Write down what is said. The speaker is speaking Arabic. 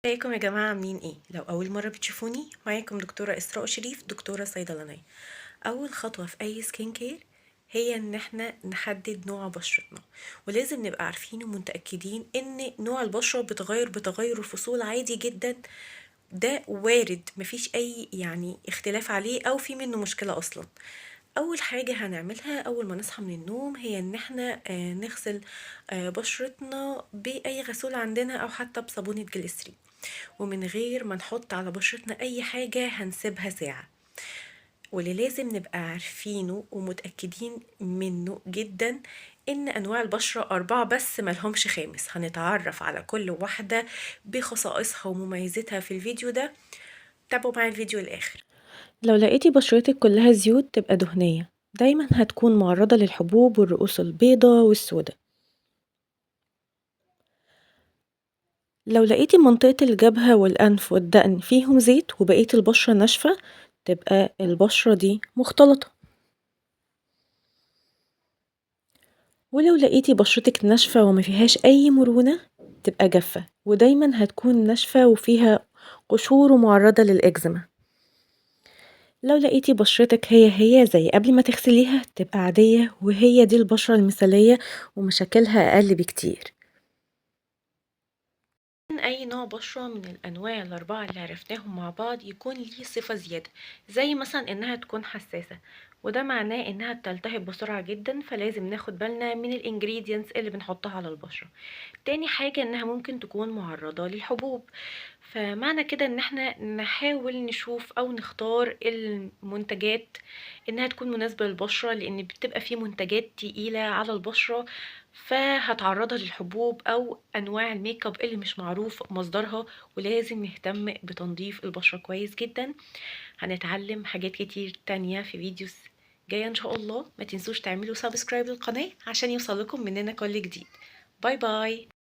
ازيكم يا جماعة عاملين ايه؟ لو أول مرة بتشوفوني معاكم دكتورة إسراء شريف، دكتورة صيدلانية. أول خطوة في أي سكين كير هي إن احنا نحدد نوع بشرتنا، ولازم نبقى عارفين ومتأكدين إن نوع البشرة بتغير بتغير الفصول عادي جدا. ده وارد، مفيش أي اختلاف عليه أو في منه مشكلة أصلا. أول حاجة هنعملها أول ما نصحى من النوم هي إن احنا نغسل بشرتنا بأي غسول عندنا أو حتى بصابونة جليسرين، ومن غير ما نحط على بشرتنا اي حاجة هنسيبها ساعة. واللي لازم نبقى عارفينه ومتأكدين منه جدا ان انواع البشرة 4 بس ملهمش خامس. هنتعرف على كل واحدة بخصائصها ومميزاتها في الفيديو ده. تابعوا معايا الفيديو الاخر. لو لقيتي بشرتك كلها زيوت تبقى دهنية، دايما هتكون معرضة للحبوب والرؤوس البيضاء والسوداء. لو لقيتي منطقة الجبهة والأنف والدقن فيهم زيت وبقية البشرة ناشفة، تبقى البشرة دي مختلطة. ولو لقيتي بشرتك ناشفة وما فيهاش أي مرونة، تبقى جافة ودايما هتكون ناشفة وفيها قشور ومعرضة للإكزيما. لو لقيتي بشرتك هي زي قبل ما تغسليها، تبقى عادية وهي دي البشرة المثالية ومشاكلها أقل بكتير. أي نوع بشرة من الأنواع الأربعة اللي عرفناهم مع بعض يكون ليه صفة زيادة، زي مثلا إنها تكون حساسة، وده معناه إنها بتلتهب بسرعة جدا، فلازم ناخد بالنا من الانجريدينتس اللي بنحطها على البشرة. تاني حاجة إنها ممكن تكون معرضة للحبوب، فمعنى كده إن احنا نحاول نشوف أو نختار المنتجات إنها تكون مناسبة للبشرة، لأن بتبقى في منتجات تقيلة على البشرة فهتعرضها للحبوب أو أنواع الميك اب اللي مش معروف مصدرها. ولازم نهتم بتنظيف البشرة كويس جدا. هنتعلم حاجات كتير تانية في فيديوز جاية إن شاء الله. ما تنسوش تعملوا سبسكرايب للقناة عشان يوصلكم مننا كل جديد. باي باي.